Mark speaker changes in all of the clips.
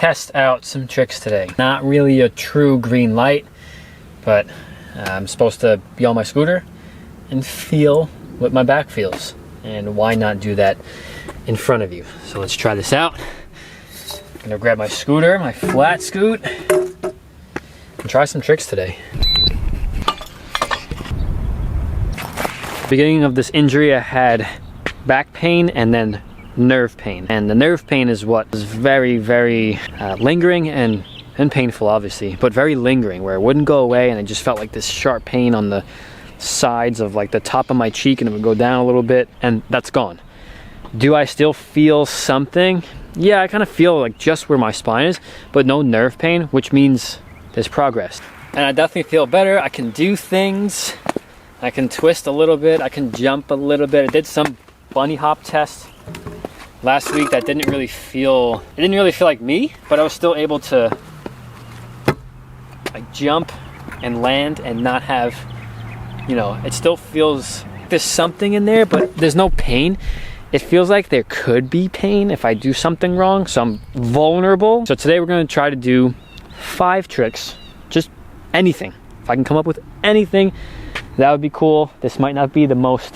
Speaker 1: test out some tricks today. Not really a true green light, but I'm supposed to be on my scooter and feel what my back feels. And why not do that in front of you? So let's try this out. I'm gonna grab my scooter, my flat scoot, and try some tricks today. Beginning of this injury, I had back pain and then nerve pain. And the nerve pain is what is very, very lingering and painful, obviously, but very lingering, where it wouldn't go away, and I just felt like this sharp pain on the sides of like the top of my cheek, and it would go down a little bit, and that's gone. Do I still feel something? Yeah, I kind of feel like just where my spine is, but no nerve pain, which means there's progress. And I definitely feel better. I can do things. I can twist a little bit. I can jump a little bit. I did some bunny hop test last week that didn't really feel like me, but I was still able to like jump and land and not have, you know, it still feels there's something in there, but there's no pain. It feels like there could be pain if I do something wrong, so I'm vulnerable. So today we're going to try to do 5 tricks, just anything. If I can come up with anything, that would be cool. This might not be the most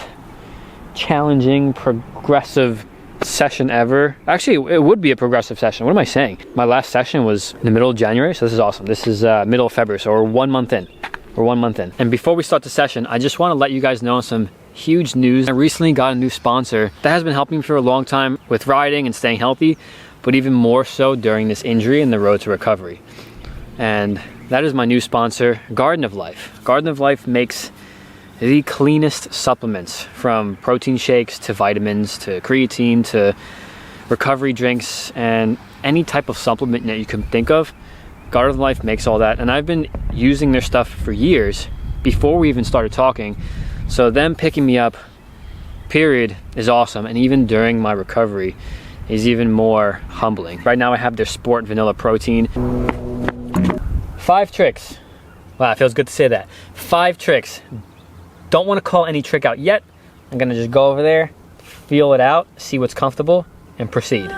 Speaker 1: challenging, progressive session ever. Actually, it would be a progressive session. What am I saying? My last session was in the middle of January, so this is awesome. This is middle of February, so we're 1 month in. We're 1 month in. And before we start the session, I just want to let you guys know some huge news. I recently got a new sponsor that has been helping me for a long time with riding and staying healthy, but even more so during this injury and the road to recovery. And that is my new sponsor, Garden of Life. Garden of Life makes the cleanest supplements, from protein shakes to vitamins to creatine to recovery drinks and any type of supplement that you can think of. Garden of Life makes all that, and I've been using their stuff for years before we even started talking. So them picking me up, period, is awesome, and even during my recovery is even more humbling. Right now I have their Sport Vanilla Protein. 5 tricks. Wow, it feels good to say that. 5 tricks. Don't want to call any trick out yet. I'm gonna just go over there, feel it out, see what's comfortable, and proceed.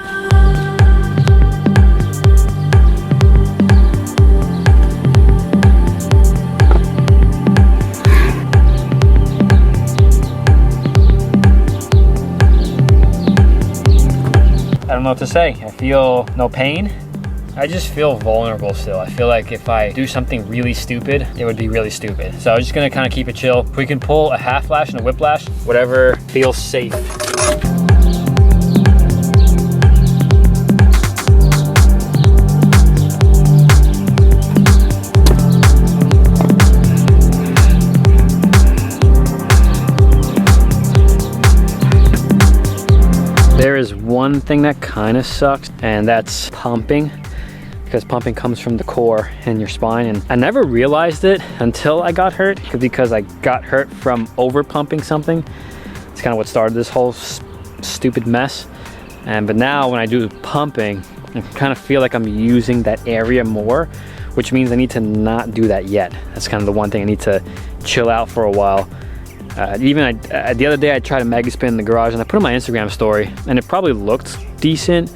Speaker 1: I don't know what to say. I feel no pain. I just feel vulnerable still. I feel like if I do something really stupid, it would be really stupid. So I'm just gonna kind of keep it chill. If we can pull a half lash and a whiplash, whatever feels safe. There is one thing that kind of sucks, and that's pumping. Because pumping comes from the core in your spine, and I never realized it until I got hurt, because I got hurt from over pumping something. It's kind of what started this whole stupid mess. But now when I do pumping, I kind of feel like I'm using that area more, which means I need to not do that yet. That's kind of the one thing I need to chill out for a while. The other day I tried a mega spin in the garage, and I put it on my Instagram story, and it probably looked decent,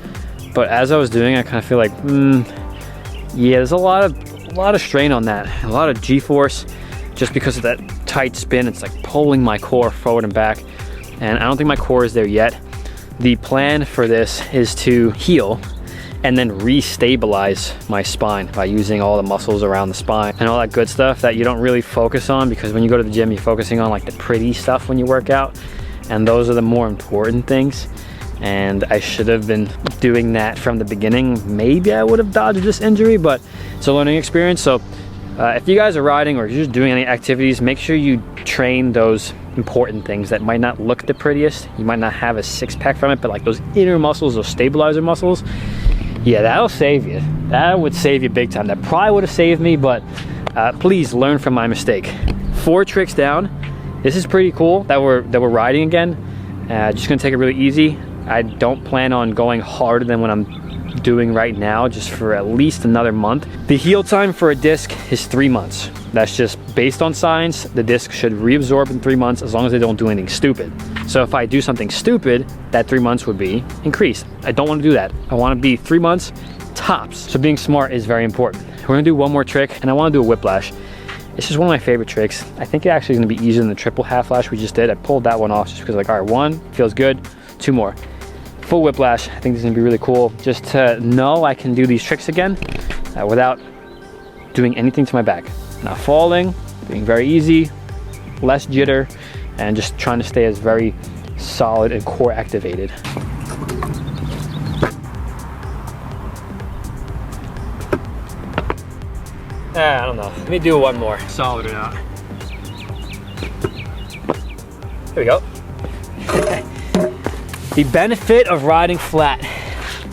Speaker 1: but as I was doing it, I kind of feel like, yeah, there's a lot of strain on that, a lot of G-force, just because of that tight spin. It's like pulling my core forward and back, and I don't think my core is there yet. The plan for this is to heal and then re-stabilize my spine by using all the muscles around the spine and all that good stuff that you don't really focus on, because when you go to the gym, you're focusing on like the pretty stuff when you work out, and those are the more important things. And I should have been doing that from the beginning. Maybe I would have dodged this injury, but it's a learning experience. So if you guys are riding or you're just doing any activities, make sure you train those important things that might not look the prettiest. You might not have a six-pack from it, but like those inner muscles, those stabilizer muscles, yeah, that'll save you. That would save you big time. That probably would have saved me, but please learn from my mistake. 4 tricks down. This is pretty cool that we're riding again. Just gonna take it really easy. I don't plan on going harder than what I'm doing right now, just for at least another month. The heal time for a disc is 3 months. That's just based on science. The disc should reabsorb in 3 months as long as they don't do anything stupid. So if I do something stupid, that 3 months would be increased. I don't want to do that. I want to be 3 months tops. So being smart is very important. We're gonna do one more trick, and I want to do a whiplash. It's just one of my favorite tricks. I think it actually is gonna be easier than the triple half lash we just did. I pulled that one off just because, like, all right, one feels good, 2 more. Full whiplash. I think this is gonna be really cool, just to know I can do these tricks again without doing anything to my back. Not falling, being very easy, less jitter, and just trying to stay as very solid and core activated. I don't know. Let me do one more. Solid or not. There we go. The benefit of riding flat,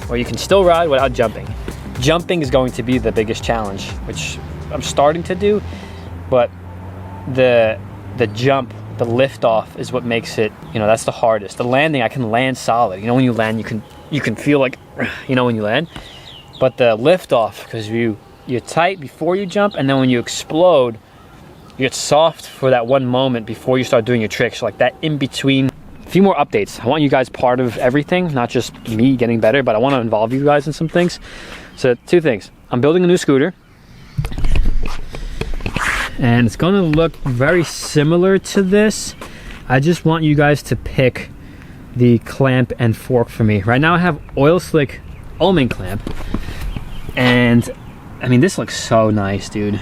Speaker 1: or you can still ride without jumping. Jumping is going to be the biggest challenge, which I'm starting to do, but the jump, the lift off is what makes it, you know, that's the hardest. The landing, I can land solid. You know, when you land, you can feel like, you know, when you land. But the lift off, because you're tight before you jump, and then when you explode, you get soft for that one moment before you start doing your tricks. So like that in between. A few more updates. I want you guys part of everything, not just me getting better, but I want to involve you guys in some things. So 2 things. I'm building a new scooter, and it's going to look very similar to this. I just want you guys to pick the clamp and fork for me. Right now I have oil slick Omen clamp, and I mean, this looks so nice, dude.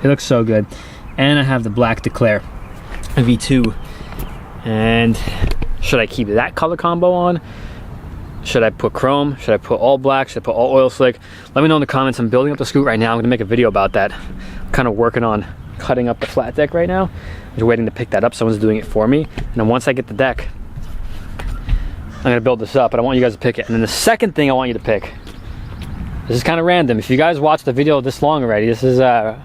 Speaker 1: It looks so good. And I have the black Declare V2. And should I keep that color combo on? Should I put chrome? Should I put all black? Should I put all oil slick? Let me know in the comments. I'm building up the scoot right now. I'm gonna make a video about that. I'm kind of working on cutting up the flat deck right now. I'm just waiting to pick that up. Someone's doing it for me. And then once I get the deck, I'm gonna build this up, but I want you guys to pick it. And then the second thing I want you to pick, this is kind of random. If you guys watched the video this long already, this is a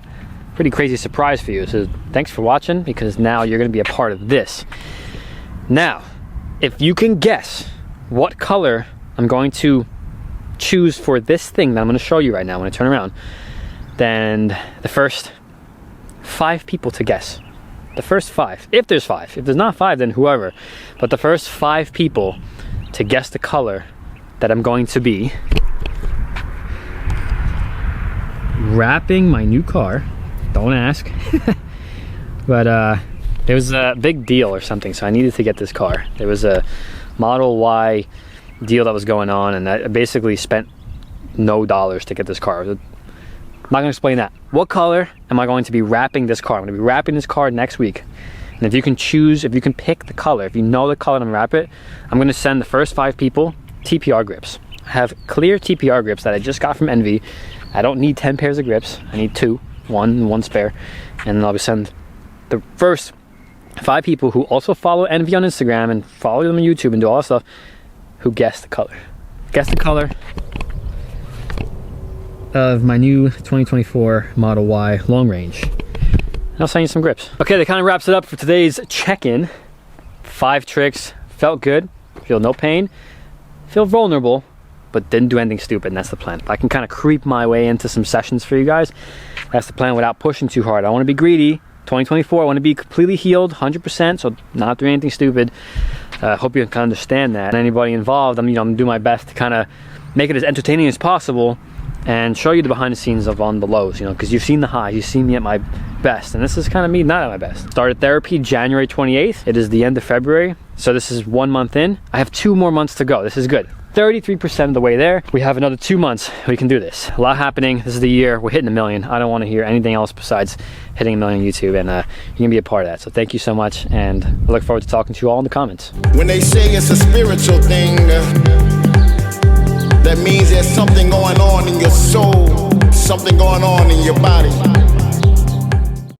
Speaker 1: pretty crazy surprise for you. So thanks for watching, because now you're gonna be a part of this. Now, if you can guess what color I'm going to choose for this thing that I'm going to show you right now when I turn around, then the first 5 people to guess. The first 5, if there's 5. If there's not 5, then whoever. But the first 5 people to guess the color that I'm going to be wrapping my new car. Don't ask. But it was a big deal or something, so I needed to get this car. There was a Model Y deal that was going on, and I basically spent no dollars to get this car. I'm not gonna explain that. What color am I going to be wrapping this car? I'm gonna be wrapping this car next week. And if you can choose, if you can pick the color, if you know the color I'm gonna wrap it, I'm gonna send the first 5 people TPR grips. I have clear TPR grips that I just got from Envy. I don't need 10 pairs of grips. I need 2, one spare. And then I'll send the first 5 people who also follow Envy on Instagram and follow them on YouTube and do all that stuff, who guess the color. Guess the color of my new 2024 Model Y long range. And I'll send you some grips. Okay, that kind of wraps it up for today's check-in. 5 tricks, felt good, feel no pain, feel vulnerable, but didn't do anything stupid, and that's the plan. If I can kind of creep my way into some sessions for you guys, that's the plan, without pushing too hard. I want to be greedy. 2024, I want to be completely healed, 100%, so not doing anything stupid. Hope you can understand that. And anybody involved, I'm gonna do my best to kind of make it as entertaining as possible and show you the behind the scenes of on the lows, you know, because you've seen the highs, you've seen me at my best, and this is kind of me not at my best. Started therapy January 28th. It is the end of February, so this is 1 month in. I have 2 more months to go. This is good. 33% of the way there. We have another 2 months. We can do this. A lot happening. This is the year. We're hitting 1 million. I don't want to hear anything else besides hitting 1 million on YouTube, and you're gonna be a part of that. So thank you so much, and I look forward to talking to you all in the comments.
Speaker 2: When they say it's a spiritual thing, that means there's something going on in your soul, something going on in your body.